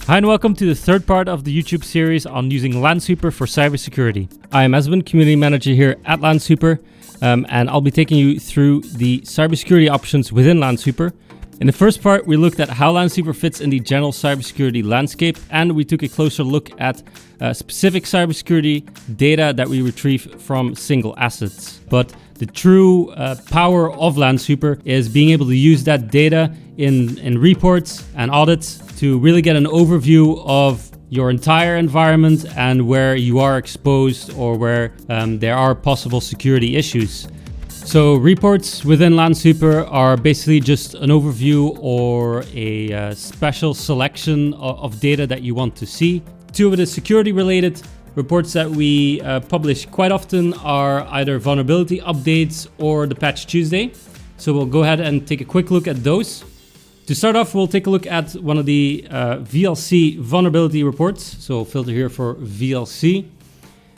Hi and welcome to the third part of the YouTube series on using Lansweeper for cybersecurity. I am Esben, Community Manager here at Lansweeper, and I'll be taking you through the cybersecurity options within Lansweeper. In the first part, we looked at how Lansweeper fits in the general cybersecurity landscape, and we took a closer look at specific cybersecurity data that we retrieve from single assets. But the true power of Lansweeper is being able to use that data in reports and audits to really get an overview of your entire environment and where you are exposed or where there are possible security issues. So reports within Lansweeper are basically just an overview or a special selection of data that you want to see. Two of the security related reports that we publish quite often are either vulnerability updates or the Patch Tuesday. So we'll go ahead and take a quick look at those. To start off, we'll take a look at one of the VLC vulnerability reports. So we'll filter here for VLC.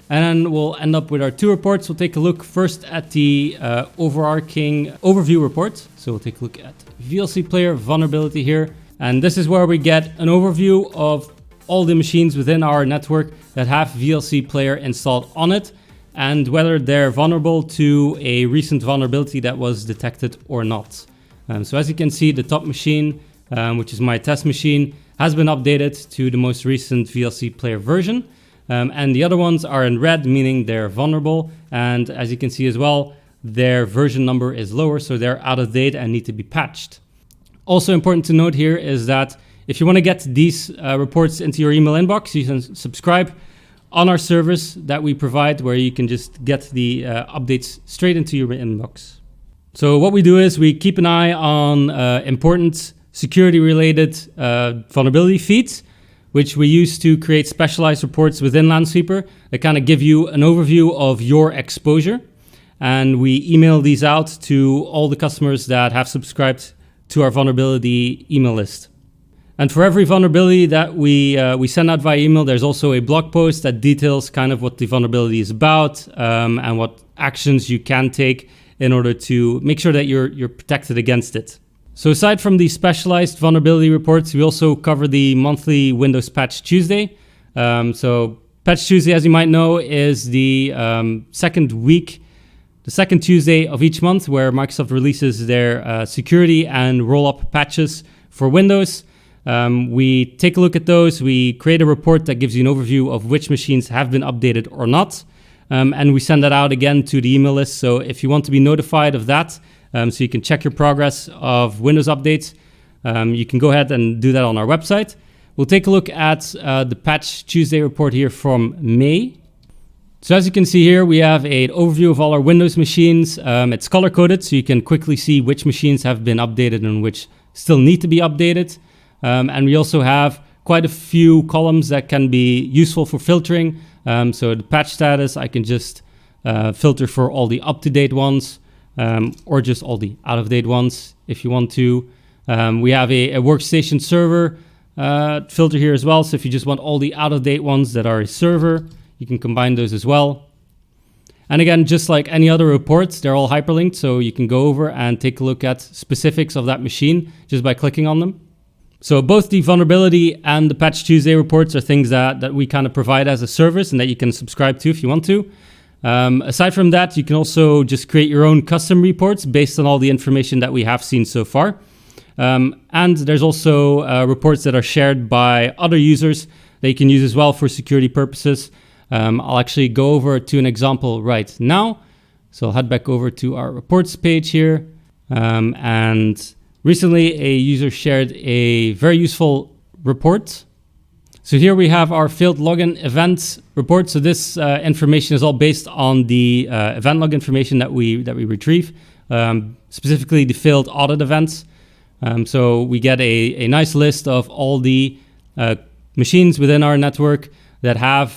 And then we'll end up with our two reports. We'll take a look first at the Overarching Overview report. So we'll take a look at VLC player vulnerability here. And this is where we get an overview of all the machines within our network that have VLC player installed on it and whether they're vulnerable to a recent vulnerability that was detected or not. So as you can see, the top machine, which is my test machine, has been updated to the most recent VLC player version. And the other ones are in red, meaning they're vulnerable. And as you can see as well, their version number is lower, so they're out of date and need to be patched. Also important to note here is that if you want to get these reports into your email inbox, you can subscribe on our service that we provide where you can just get the updates straight into your inbox. So what we do is we keep an eye on important security-related vulnerability feeds, which we use to create specialized reports within Lansweeper that kind of give you an overview of your exposure. And we email these out to all the customers that have subscribed to our vulnerability email list. And for every vulnerability that we send out via email, there's also a blog post that details kind of what the vulnerability is about and what actions you can take in order to make sure that you're protected against it. So aside from the specialized vulnerability reports, we also cover the monthly Windows Patch Tuesday. So Patch Tuesday, as you might know, is the second Tuesday of each month where Microsoft releases their security and roll-up patches for Windows. We take a look at those. We create a report that gives you an overview of which machines have been updated or not. And we send that out again to the email list. So if you want to be notified of that, so you can check your progress of Windows updates, you can go ahead and do that on our website. We'll take a look at the Patch Tuesday report here from May. So as you can see here, we have an overview of all our Windows machines. It's color-coded, so you can quickly see which machines have been updated and which still need to be updated. And we also have quite a few columns that can be useful for filtering. So the patch status, I can just filter for all the up-to-date ones or just all the out-of-date ones if you want to. We have a workstation server filter here as well. So if you just want all the out-of-date ones that are a server, you can combine those as well. And again, just like any other reports, they're all hyperlinked. So you can go over and take a look at specifics of that machine just by clicking on them. So both the vulnerability and the Patch Tuesday reports are things that we kind of provide as a service and that you can subscribe to if you want to. Aside from that, you can also just create your own custom reports based on all the information that we have seen so far. And there's also reports that are shared by other users that you can use as well for security purposes. I'll actually go over to an example right now. So I'll head back over to our reports page here. And recently, a user shared a very useful report. So here we have our failed login events report. So this information is all based on the event log information that we retrieve, specifically the failed audit events. So we get a nice list of all the machines within our network that have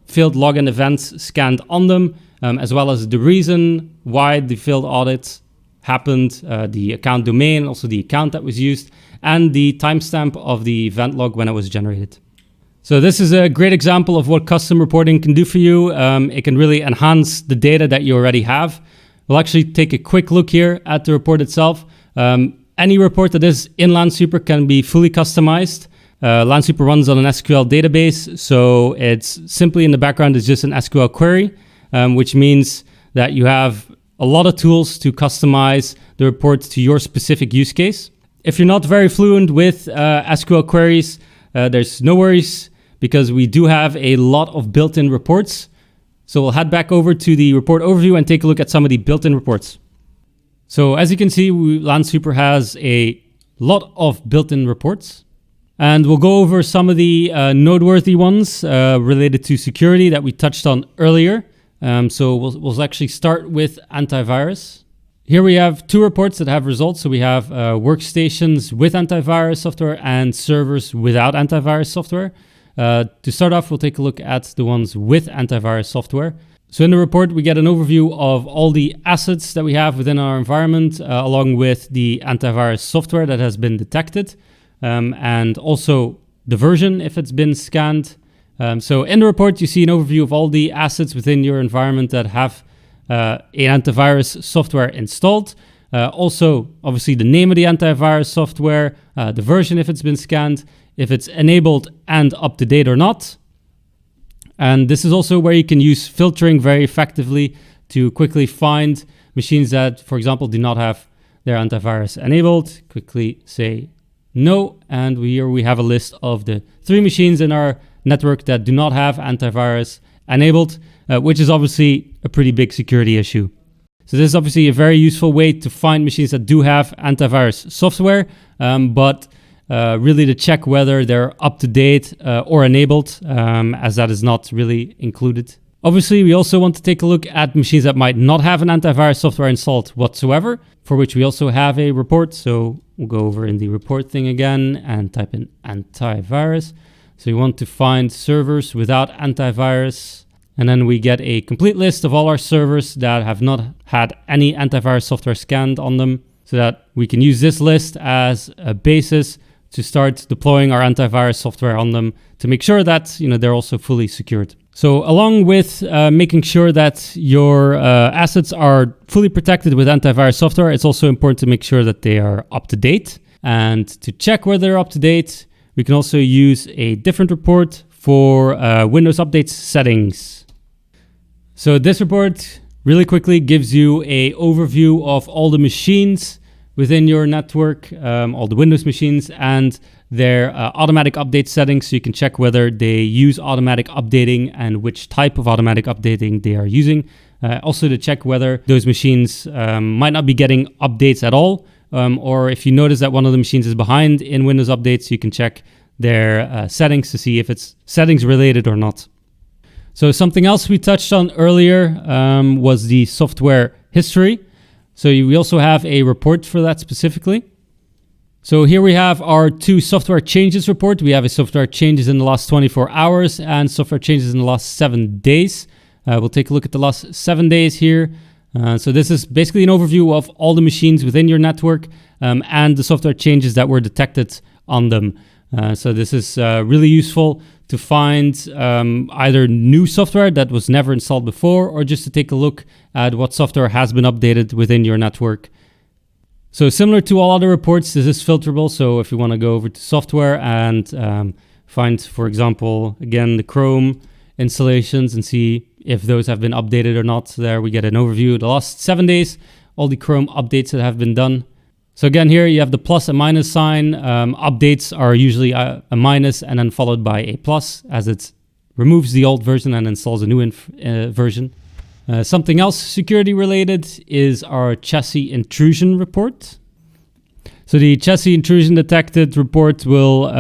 failed login events scanned on them, as well as the reason why the failed audit happened, the account domain, also the account that was used, and the timestamp of the event log when it was generated. So this is a great example of what custom reporting can do for you. It can really enhance the data that you already have. We'll actually take a quick look here at the report itself. Any report that is in Lansweeper can be fully customized. Lansweeper runs on an SQL database, so it's simply in the background is just an SQL query, which means that you have a lot of tools to customize the report to your specific use case. If you're not very fluent with SQL queries, there's no worries because we do have a lot of built-in reports. So we'll head back over to the report overview and take a look at some of the built-in reports. So as you can see, Lansweeper has a lot of built-in reports. And we'll go over some of the noteworthy ones related to security that we touched on earlier. So we'll actually start with antivirus. Here we have two reports that have results. So we have workstations with antivirus software and servers without antivirus software. To start off, we'll take a look at the ones with antivirus software. So in the report, we get an overview of all the assets that we have within our environment, along with the antivirus software that has been detected, and also the version if it's been scanned. So in the report, you see an overview of all the assets within your environment that have an antivirus software installed. Also, obviously, the name of the antivirus software, the version if it's been scanned, if it's enabled and up to date or not. And this is also where you can use filtering very effectively to quickly find machines that, for example, do not have their antivirus enabled. Quickly say no, and here we have a list of the 3 machines in our network that do not have antivirus enabled, which is obviously a pretty big security issue. So this is obviously a very useful way to find machines that do have antivirus software, but really to check whether they're up to date or enabled, as that is not really included. Obviously, we also want to take a look at machines that might not have an antivirus software installed whatsoever, for which we also have a report. So we'll go over in the report thing again and type in antivirus. So we want to find servers without antivirus. And then we get a complete list of all our servers that have not had any antivirus software scanned on them, so that we can use this list as a basis to start deploying our antivirus software on them to make sure that they're also fully secured. So along with making sure that your assets are fully protected with antivirus software, it's also important to make sure that they are up to date. And to check whether they're up to date, we can also use a different report for Windows Updates settings. So this report really quickly gives you an overview of all the machines within your network, all the Windows machines, and their automatic update settings, so you can check whether they use automatic updating and which type of automatic updating they are using. Also to check whether those machines might not be getting updates at all, or if you notice that one of the machines is behind in Windows updates, you can check their settings to see if it's settings related or not. So something else we touched on earlier was the software history. So we also have a report for that specifically. So here we have our 2 software changes report. We have a software changes in the last 24 hours and software changes in the last 7 days. We'll take a look at the last 7 days here. So this is basically an overview of all the machines within your network and the software changes that were detected on them. So this is really useful to find either new software that was never installed before, or just to take a look at what software has been updated within your network. So similar to all other reports, this is filterable. So if you want to go over to software and find, for example, again, the Chrome installations and see if those have been updated or not. So there we get an overview of the last 7 days, all the Chrome updates that have been done. So again, here you have the plus and minus sign. Updates are usually a minus and then followed by a plus, as it removes the old version and installs a new version. Something else security related is our chassis intrusion report. So the chassis intrusion detected report will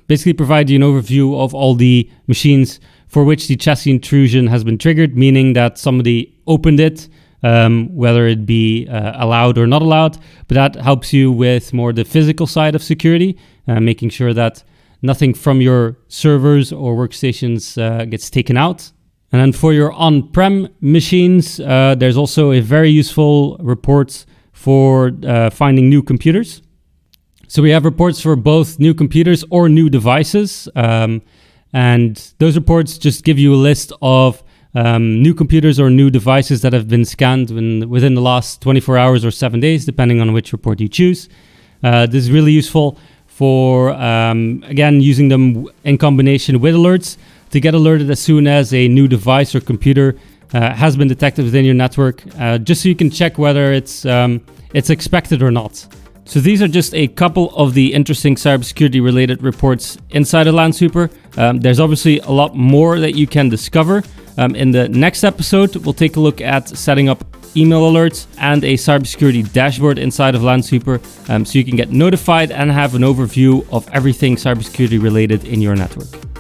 basically provide you an overview of all the machines for which the chassis intrusion has been triggered, meaning that somebody opened it, whether it be allowed or not allowed. But that helps you with more the physical side of security, making sure that nothing from your servers or workstations gets taken out. And then for your on-prem machines, there's also a very useful report for finding new computers. So we have reports for both new computers or new devices. And those reports just give you a list of new computers or new devices that have been scanned within the last 24 hours or 7 days, depending on which report you choose. This is really useful for, again, using them in combination with alerts to get alerted as soon as a new device or computer has been detected within your network, just so you can check whether it's expected or not. So these are just a couple of the interesting cybersecurity related reports inside of Lansweeper. There's obviously a lot more that you can discover. In the next episode, we'll take a look at setting up email alerts and a cybersecurity dashboard inside of Lansweeper, so you can get notified and have an overview of everything cybersecurity related in your network.